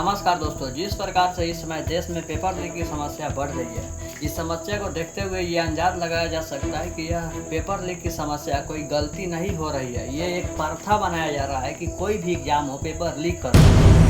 नमस्कार दोस्तों, जिस प्रकार से इस समय देश में पेपर लीक की समस्या बढ़ रही है, इस समस्या को देखते हुए ये अंदाज लगाया जा सकता है कि यह पेपर लीक की समस्या कोई गलती नहीं हो रही है। ये एक प्रथा बनाया जा रहा है कि कोई भी एग्जाम हो पेपर लीक करो।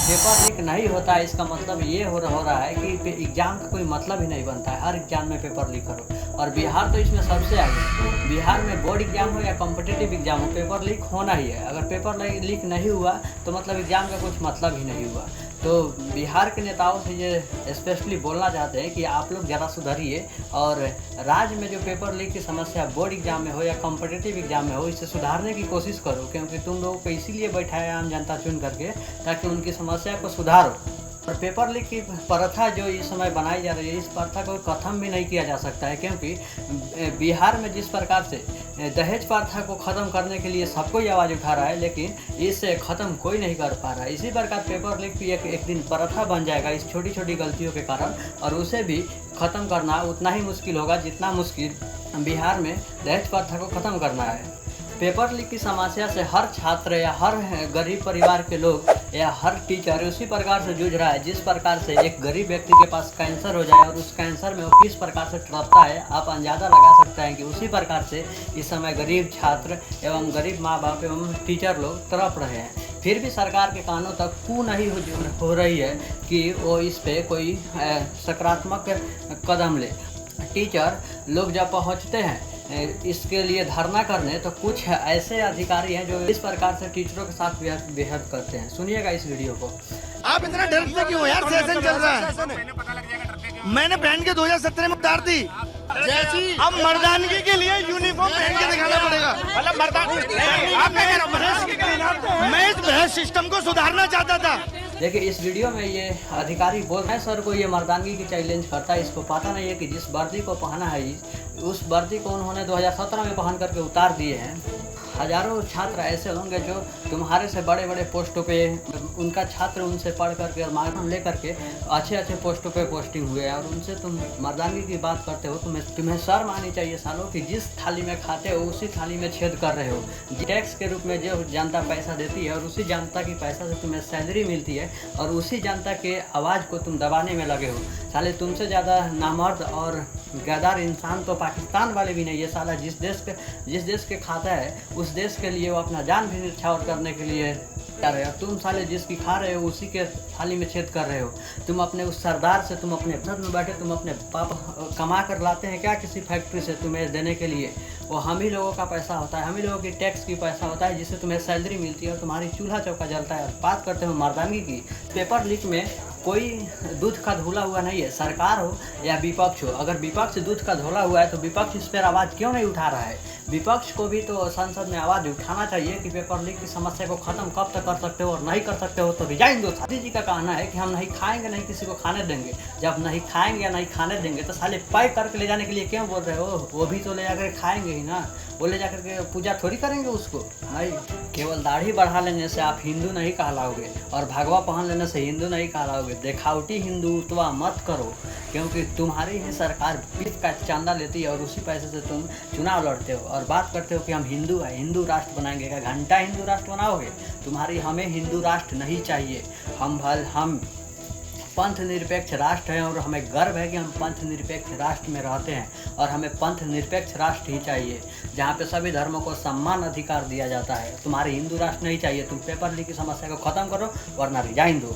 पेपर लीक नहीं होता है, इसका मतलब ये हो रहा है कि एग्जाम का कोई मतलब ही नहीं बनता है। हर एग्जाम में पेपर लीक करो, और बिहार तो इसमें सबसे आगे है। बिहार में बोर्ड एग्जाम हो या कॉम्पिटिटिव एग्जाम हो, पेपर लीक होना ही है। अगर पेपर लीक नहीं हुआ तो मतलब एग्जाम का कुछ मतलब ही नहीं हुआ। तो बिहार के नेताओं से ये स्पेशली बोलना चाहते हैं कि आप लोग ज़रा सुधरिए, और राज्य में जो पेपर लीक की समस्या बोर्ड एग्जाम में हो या कॉम्पिटिटिव एग्जाम में हो, इसे सुधारने की कोशिश करो। क्योंकि तुम लोगों को इसीलिए बैठाया आम जनता चुन करके, ताकि उनकी समस्या को सुधारो। और पेपर लीक की प्रथा जो इस समय बनाई जा रही है, इस प्रथा को ख़त्म भी नहीं किया जा सकता है। क्योंकि बिहार में जिस प्रकार से दहेज प्रथा को ख़त्म करने के लिए सब कोई आवाज़ उठा रहा है, लेकिन इसे ख़त्म कोई नहीं कर पा रहा है। इसी प्रकार पेपर लीक भी एक दिन प्रथा बन जाएगा इस छोटी छोटी गलतियों के कारण, और उसे भी ख़त्म करना उतना ही मुश्किल होगा जितना मुश्किल बिहार में दहेज प्रथा को ख़त्म करना है। पेपर लीक की समस्या से हर छात्र या हर गरीब परिवार के लोग या हर टीचर उसी प्रकार से जूझ रहा है जिस प्रकार से एक गरीब व्यक्ति के पास कैंसर हो जाए और उस कैंसर में वो किस प्रकार से तड़पता है, आप अंदाज़ा लगा सकते हैं कि उसी प्रकार से इस समय गरीब छात्र एवं गरीब माँ बाप एवं टीचर लोग तड़प रहे हैं। फिर भी सरकार के कानों तक पू नहीं हो रही है कि वो इस पे कोई सकारात्मक कदम ले। टीचर लोग जब पहुँचते हैं इसके लिए धरना करने, तो कुछ ऐसे अधिकारी हैं जो इस प्रकार से टीचरों के साथ बेहद करते हैं। सुनिएगा इस वीडियो को। आप इतना डरते क्यों यार? सेशन चल रहा है। मैंने पहन के 2017 में उतार दी। अब मर्दानगी के लिए यूनिफॉर्म पहन के दिखाना पड़ेगा। मैं इस बहस सिस्टम को सुधारना चाहता था। देखिए, इस वीडियो में ये अधिकारी बोल रहे हैं सर को ये मर्दानगी की चैलेंज करता है। इसको पता नहीं है कि जिस वर्दी को पहना है उस वर्दी को उन्होंने 2017 में पहन करके उतार दिए हैं। हजारों छात्र ऐसे होंगे जो तुम्हारे से बड़े बड़े पोस्टों पे, उनका छात्र उनसे पढ़ करके और मार्क्स ले करके अच्छे अच्छे पोस्टों पे पोस्टिंग हुए हैं, और उनसे तुम मर्दानगी की बात करते हो। तुम्हें शर्म आनी चाहिए सालों कि जिस थाली में खाते हो उसी थाली में छेद कर रहे हो। टैक्स के रूप में जो जनता पैसा देती है और उसी जनता की पैसा से तुम्हें सैलरी मिलती है, और उसी जनता के आवाज़ को तुम दबाने में लगे हो। साले तुमसे ज़्यादा नामर्द और गद्दार इंसान तो पाकिस्तान वाले भी नहीं है। साला जिस देश के खाता है उस देश के लिए वो अपना जान भी न्यौछावर करने के लिए जा रहे हो। तुम साले जिसकी खा रहे हो उसी के थाली में छेद कर रहे हो। तुम अपने उस सरदार से, तुम अपने घर में बैठे, तुम अपने पापा कमा कर लाते हैं क्या किसी फैक्ट्री से तुम्हें देने के लिए? वो हम ही लोगों का पैसा होता है, हम ही लोगों की टैक्स की पैसा होता है, जिससे तुम्हें सैलरी मिलती है और तुम्हारी चूल्हा चौका जलता है। और बात करते हो मर्दानगी की, पेपर लीक में कोई दूध का धुला हुआ नहीं है। सरकार हो या विपक्ष हो, अगर विपक्ष दूध का धुला हुआ है तो विपक्ष इस पर आवाज़ क्यों नहीं उठा रहा है? विपक्ष को भी तो संसद में आवाज़ उठाना चाहिए कि पेपर लीक की समस्या को ख़त्म कब तक कर सकते हो, और नहीं कर सकते हो तो रिजाइन दो। मोदी जी का कहना है कि हम नहीं खाएंगे, नहीं किसी को खाने देंगे। जब नहीं खाएंगे या नहीं खाने देंगे तो साले पैक करके ले जाने के लिए क्यों बोल रहे हो? वो भी तो ले जाकर खाएंगे ही ना, वो ले जाकर के पूजा थोड़ी करेंगे उसको। नहीं, केवल दाढ़ी बढ़ा लेने से आप हिंदू नहीं कहलाओगे, और भगवा पहन लेने से हिंदू नहीं कहलाओगे। देखावटी हिंदुत्व मत करो, क्योंकि तुम्हारी ही सरकार बीच का चंदा लेती है और उसी पैसे से तुम चुनाव लड़ते हो और बात करते हो कि हम हिंदू हैं, हिंदू राष्ट्र बनाएंगे। क्या घंटा हिंदू राष्ट्र बनाओगे? हमें हिंदू राष्ट्र नहीं चाहिए। हम पंथ निरपेक्ष राष्ट्र हैं, और हमें गर्व है कि हम पंथ निरपेक्ष राष्ट्र में रहते हैं, और हमें पंथ निरपेक्ष राष्ट्र ही चाहिए जहाँ पे सभी धर्मों को सम्मान अधिकार दिया जाता है। तुम्हारे हिंदू राष्ट्र नहीं चाहिए। तुम पेपर लीक की समस्या को ख़त्म करो, वरना रिजाइन दो।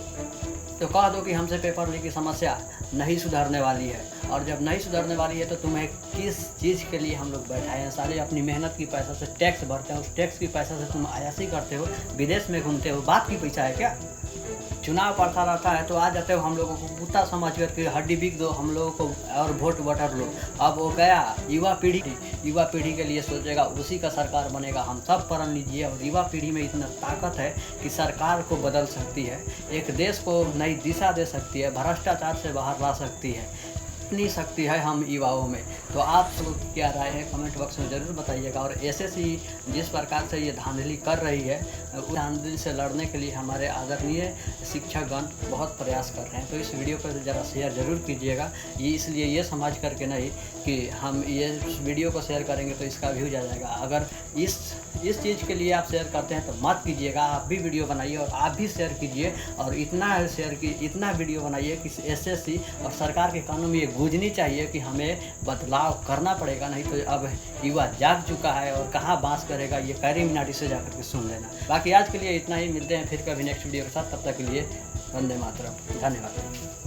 तो कह दो कि हमसे पेपर लीक की समस्या नहीं सुधरने वाली है, और जब नहीं सुधरने वाली है तो तुम्हें किस चीज़ के लिए हम लोग बैठाए हैं? साले अपनी मेहनत की पैसा से टैक्स भरते हैं, उस टैक्स की पैसा से तुम अयासी करते हो, विदेश में घूमते हो। बात की पैसा है क्या? चुनाव पड़ता रहता है तो आ जाते हो हम लोगों को कुत्ता समझ करके, हड्डी बिक दो हम लोगों को और वोट बटर लो। अब वो गया, युवा पीढ़ी के लिए सोचेगा, उसी का सरकार बनेगा। हम सब पढ़ लीजिए, और युवा पीढ़ी में इतना ताकत है कि सरकार को बदल सकती है, एक देश को नई दिशा दे सकती है, भ्रष्टाचार से बाहर ला सकती है। इतनी शक्ति है हम युवाओं में। तो आप सब क्या राय है कमेंट बॉक्स में ज़रूर बताइएगा। और एसएससी जिस प्रकार से ये धांधली कर रही है, आंदोलन से लड़ने के लिए हमारे आदरणीय शिक्षकगण बहुत प्रयास कर रहे हैं। तो इस वीडियो को ज़रा शेयर ज़रूर कीजिएगा। ये इसलिए ये समझ करके नहीं कि हम ये वीडियो को शेयर करेंगे तो इसका व्यूज आ जाएगा। अगर इस चीज़ के लिए आप शेयर करते हैं तो मत कीजिएगा। आप भी वीडियो बनाइए और आप भी शेयर कीजिए और इतना वीडियो बनाइए कि SSC और सरकार के कानों में ये गूंजनी चाहिए कि हमें बदलाव करना पड़ेगा। नहीं तो अब युवा जाग चुका है और कहाँ बांस करेगा ये कैरी मिनाटी से जाकर के सुन लेना। बाकी आज के लिए इतना ही, मिलते हैं फिर कभी नेक्स्ट वीडियो के साथ। तब तक के लिए वंदे मातरम, धन्यवाद।